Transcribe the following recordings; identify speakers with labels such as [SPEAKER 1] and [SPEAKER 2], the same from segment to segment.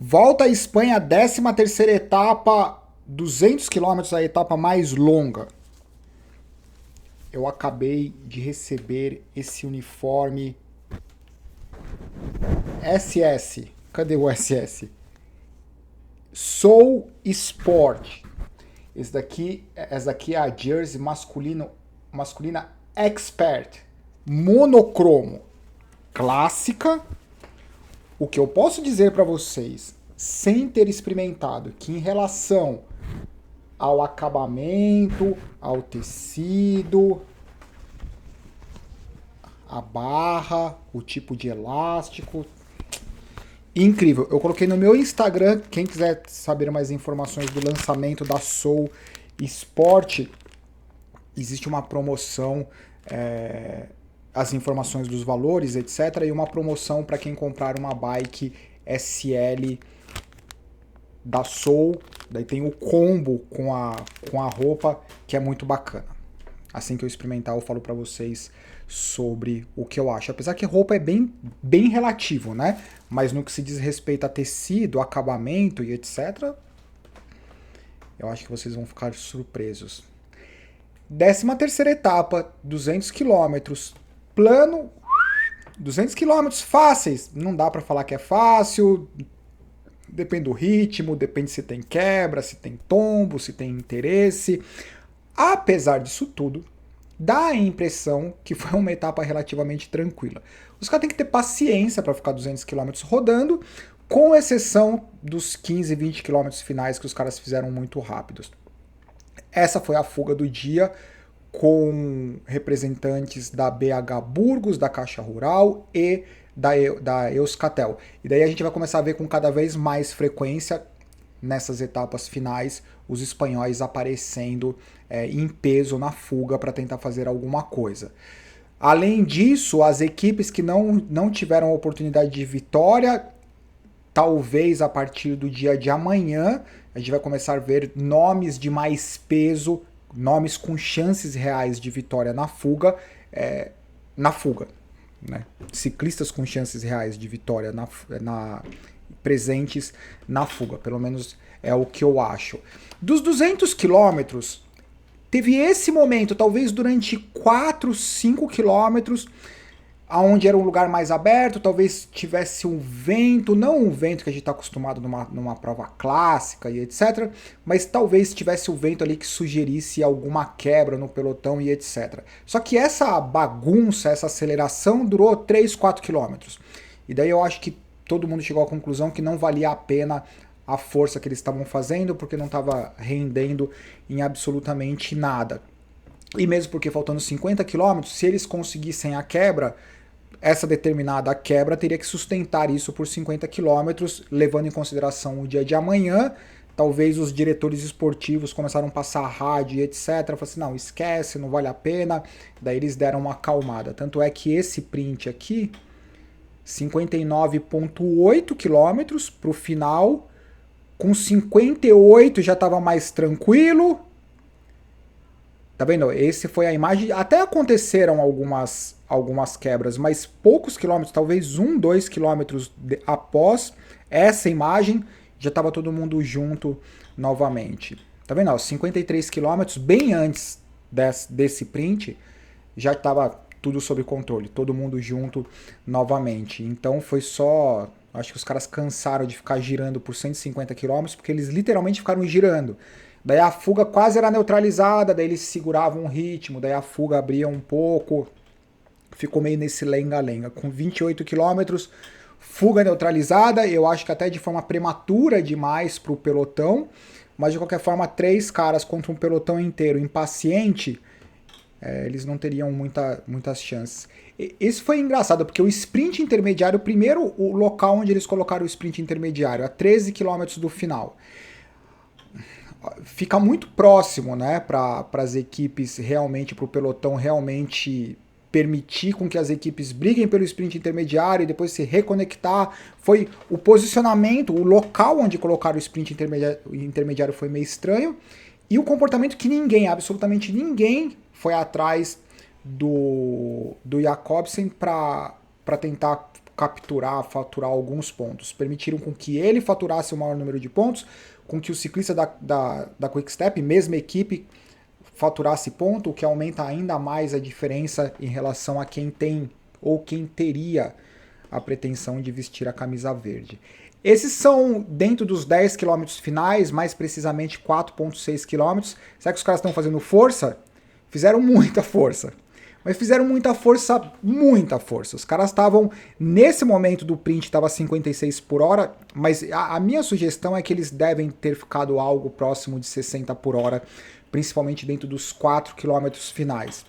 [SPEAKER 1] Volta à Espanha, 13ª etapa, 200 quilômetros, a etapa mais longa. Eu acabei de receber esse uniforme SS. Cadê o SS? Soul Sport. Essa daqui é a jersey masculina Expert. Monocromo. Clássica. O que eu posso dizer para vocês, sem ter experimentado, que em relação ao acabamento, ao tecido, a barra, o tipo de elástico, incrível. Eu coloquei no meu Instagram, quem quiser saber mais informações do lançamento da Soul Sport, existe uma promoção, as informações dos valores, etc. E uma promoção para quem comprar uma bike SL da Soul. Daí tem o combo com a roupa, que é muito bacana. Assim que eu experimentar, eu falo para vocês sobre o que eu acho. Apesar que roupa é bem relativo, né? Mas no que se diz respeito a tecido, acabamento e etc., eu acho que vocês vão ficar surpresos. 13ª etapa, 200 quilômetros, plano, 200 quilômetros fáceis. Não dá para falar que é fácil, depende do ritmo, depende se tem quebra, se tem tombo, se tem interesse. Apesar disso tudo, dá a impressão que foi uma etapa relativamente tranquila. Os caras têm que ter paciência para ficar 200 quilômetros rodando, com exceção dos 15, 20 quilômetros finais que os caras fizeram muito rápidos. Essa foi a fuga do dia, com representantes da BH Burgos, da Caixa Rural e da Euskaltel. E daí a gente vai começar a ver com cada vez mais frequência, nessas etapas finais, os espanhóis aparecendo em peso na fuga para tentar fazer alguma coisa. Além disso, as equipes que não tiveram oportunidade de vitória, talvez a partir do dia de amanhã, a gente vai começar a ver nomes de mais peso, nomes com chances reais de vitória na fuga, né? Ciclistas com chances reais de vitória presentes na fuga, pelo menos é o que eu acho. Dos 200 quilômetros, teve esse momento, talvez durante 4, 5 quilômetros, onde era um lugar mais aberto, talvez tivesse um vento, não um vento que a gente está acostumado numa prova clássica e etc., mas talvez tivesse o vento ali que sugerisse alguma quebra no pelotão e etc. Só que essa bagunça, essa aceleração durou 3, 4 quilômetros. E daí eu acho que todo mundo chegou à conclusão que não valia a pena a força que eles estavam fazendo, porque não estava rendendo em absolutamente nada. E mesmo porque faltando 50 quilômetros, se eles conseguissem a quebra, essa determinada quebra teria que sustentar isso por 50 quilômetros, levando em consideração o dia de amanhã. Talvez os diretores esportivos começaram a passar rádio e etc. Falaram assim, não, esquece, não vale a pena. Daí eles deram uma acalmada. Tanto é que esse print aqui, 59,8 quilômetros para o final, com 58 já estava mais tranquilo. Tá vendo? Esse foi a imagem. Até aconteceram algumas quebras, mas poucos quilômetros, talvez 1, 2 quilômetros após essa imagem, já estava todo mundo junto novamente. Tá vendo? 53 quilômetros, bem antes desse print, já estava tudo sob controle, todo mundo junto novamente. Então foi só. Acho que os caras cansaram de ficar girando por 150 quilômetros, porque eles literalmente ficaram girando. Daí a fuga quase era neutralizada, daí eles seguravam o ritmo, daí a fuga abria um pouco, ficou meio nesse lenga-lenga. Com 28 quilômetros, fuga neutralizada, eu acho que até de forma prematura demais para o pelotão, mas de qualquer forma, 3 caras contra um pelotão inteiro impaciente, eles não teriam muitas chances. Isso foi engraçado, porque o sprint intermediário, primeiro o local onde eles colocaram o sprint intermediário, a 13 quilômetros do final, fica muito próximo, né, para as equipes realmente, para o pelotão realmente permitir com que as equipes briguem pelo sprint intermediário e depois se reconectar. Foi o posicionamento, o local onde colocaram o sprint intermediário foi meio estranho, e o comportamento que ninguém, absolutamente ninguém, foi atrás do Jakobsen para tentar capturar, faturar alguns pontos. Permitiram com que ele faturasse o maior número de pontos, com que o ciclista da Quick-Step, mesma equipe, faturasse ponto, o que aumenta ainda mais a diferença em relação a quem tem ou quem teria a pretensão de vestir a camisa verde. Esses são dentro dos 10 km finais, mais precisamente 4,6 km. Será que os caras estão fazendo força? Fizeram muita força. Mas fizeram muita força, muita força. Os caras estavam, nesse momento do print, estava 56 por hora, mas a minha sugestão é que eles devem ter ficado algo próximo de 60 por hora, principalmente dentro dos 4 km finais.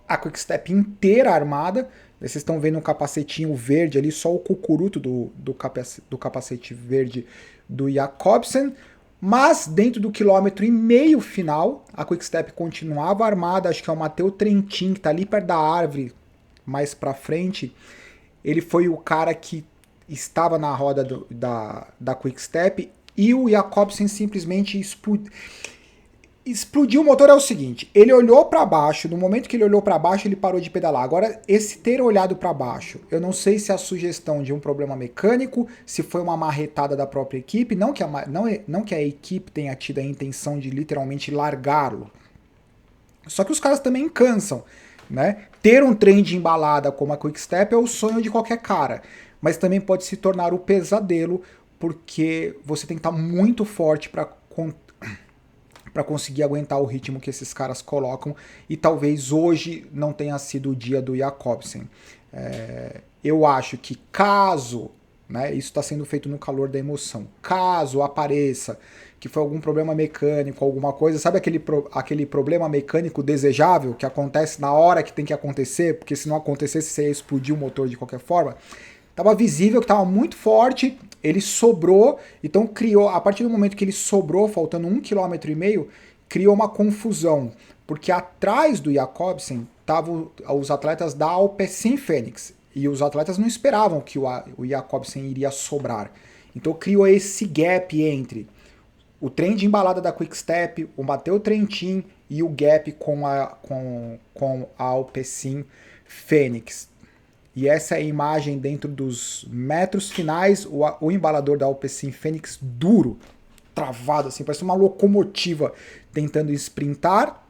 [SPEAKER 1] A Quick-Step inteira armada, vocês estão vendo um capacetinho verde ali, só o cucuruto do capacete verde do Jacobsen, mas dentro do quilômetro e meio final, a Quick-Step continuava armada, acho que é o Matteo Trentin, que está ali perto da árvore, mais para frente, ele foi o cara que estava na roda da Quick-Step, e o Jacobsen simplesmente explodiu o motor. É o seguinte, ele olhou para baixo, no momento que ele olhou para baixo, ele parou de pedalar. Agora, esse ter olhado para baixo, eu não sei se é a sugestão de um problema mecânico, se foi uma marretada da própria equipe, não que a equipe tenha tido a intenção de literalmente largá-lo. Só que os caras também cansam, né? Ter um trem de embalada como a Quick-Step é o sonho de qualquer cara, mas também pode se tornar o pesadelo, porque você tem que estar muito forte para conseguir aguentar o ritmo que esses caras colocam, e talvez hoje não tenha sido o dia do Jacobsen. Eu acho que caso, né, isso está sendo feito no calor da emoção, caso apareça que foi algum problema mecânico, alguma coisa, sabe aquele problema mecânico desejável que acontece na hora que tem que acontecer, porque se não acontecesse você ia explodir o motor de qualquer forma? Tava visível que estava muito forte, ele sobrou, então criou, a partir do momento que ele sobrou, faltando 1,5 km, criou uma confusão, porque atrás do Jacobsen estavam os atletas da Alpecin Fenix, e os atletas não esperavam que o Jacobsen iria sobrar. Então criou esse gap entre o trem de embalada da Quick-Step, o Matteo Trentin e o gap com a Alpecin Fenix. E essa é a imagem dentro dos metros finais, o embalador da Alpecin Fenix duro, travado assim, parece uma locomotiva tentando sprintar.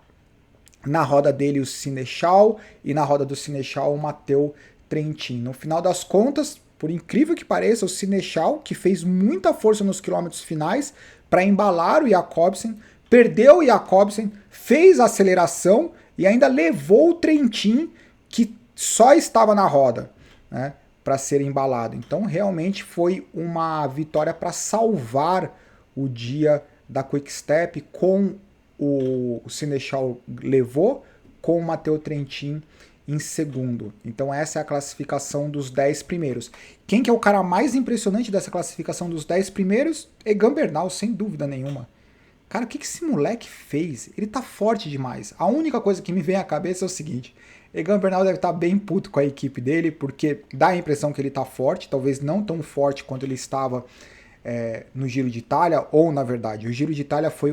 [SPEAKER 1] Na roda dele o Sinechal e na roda do Sinechal o Matteo Trentin. No final das contas, por incrível que pareça, o Sinechal, que fez muita força nos quilômetros finais para embalar o Jacobsen, perdeu o Jacobsen, fez a aceleração e ainda levou o Trentin, que só estava na roda, né, para ser embalado. Então realmente foi uma vitória para salvar o dia da Quick-Step, com o Sinechal levou, com o Matteo Trentin em segundo. Então essa é a classificação dos 10 primeiros. Quem que é o cara mais impressionante dessa classificação dos 10 primeiros? Egan Bernal, sem dúvida nenhuma. Cara, o que esse moleque fez? Ele tá forte demais. A única coisa que me vem à cabeça é o seguinte: Egan Bernal deve estar bem puto com a equipe dele, porque dá a impressão que ele tá forte, talvez não tão forte quanto ele estava no Giro de Itália, ou na verdade, o Giro de Itália foi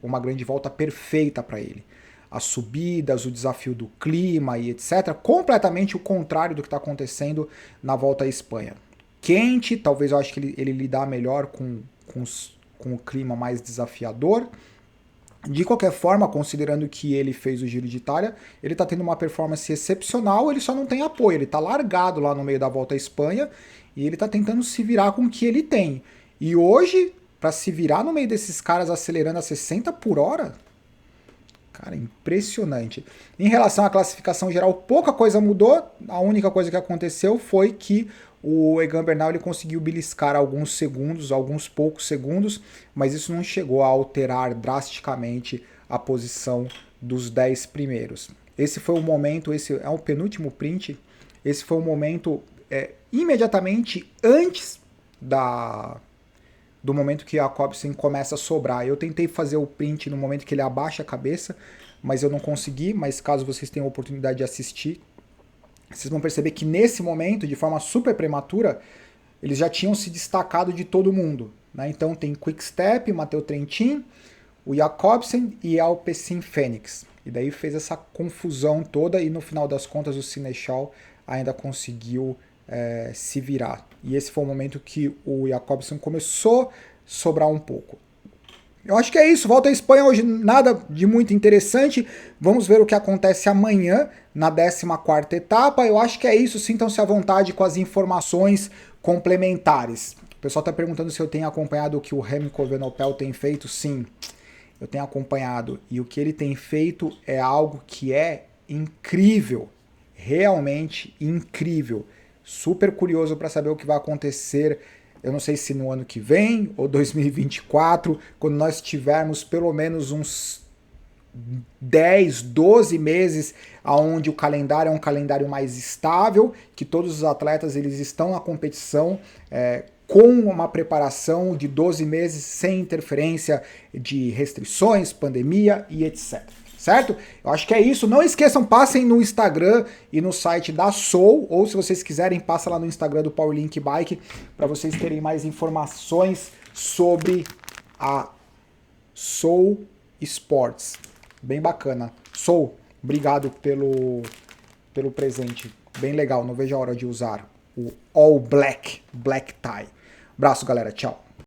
[SPEAKER 1] uma grande volta perfeita para ele. As subidas, o desafio do clima e etc. Completamente o contrário do que está acontecendo na volta à Espanha. Quente, talvez eu acho que ele lidar melhor com o clima mais desafiador. De qualquer forma, considerando que ele fez o Giro de Itália, ele está tendo uma performance excepcional, ele só não tem apoio, ele está largado lá no meio da volta à Espanha e ele está tentando se virar com o que ele tem. E hoje, para se virar no meio desses caras acelerando a 60 por hora, cara, impressionante. Em relação à classificação geral, pouca coisa mudou. A única coisa que aconteceu foi que o Egan Bernal ele conseguiu beliscar alguns segundos, alguns poucos segundos, mas isso não chegou a alterar drasticamente a posição dos 10 primeiros. Esse foi o momento, esse é o penúltimo print, esse foi o momento imediatamente antes do momento que a Jacobsen começa a sobrar. Eu tentei fazer o print no momento que ele abaixa a cabeça, mas eu não consegui. Mas caso vocês tenham a oportunidade de assistir, vocês vão perceber que nesse momento, de forma super prematura, eles já tinham se destacado de todo mundo, né? Então tem Quick-Step, Matteo Trentin, o Jacobsen e a Alpecin Fenix. E daí fez essa confusão toda e no final das contas o Sinechal ainda conseguiu se virar. E esse foi o momento que o Jakobsen começou a sobrar um pouco. Eu acho que é isso. Volta à Espanha hoje, nada de muito interessante. Vamos ver o que acontece amanhã na 14ª etapa. Eu acho que é isso. Sintam-se à vontade com as informações complementares. O pessoal está perguntando se eu tenho acompanhado o que o Remco Evenepoel tem feito. Sim, eu tenho acompanhado. E o que ele tem feito é algo que é incrível. Realmente incrível. Super curioso para saber o que vai acontecer. Eu não sei se no ano que vem ou 2024, quando nós tivermos pelo menos uns 10, 12 meses onde o calendário é um calendário mais estável, que todos os atletas eles estão na competição com uma preparação de 12 meses sem interferência de restrições, pandemia e etc. Certo? Eu acho que é isso. Não esqueçam, passem no Instagram e no site da Soul, ou se vocês quiserem, passa lá no Instagram do Powerlink Bike para vocês terem mais informações sobre a Soul Sports. Bem bacana. Soul, obrigado pelo presente. Bem legal, não vejo a hora de usar o All Black Tie. Abraço, galera. Tchau.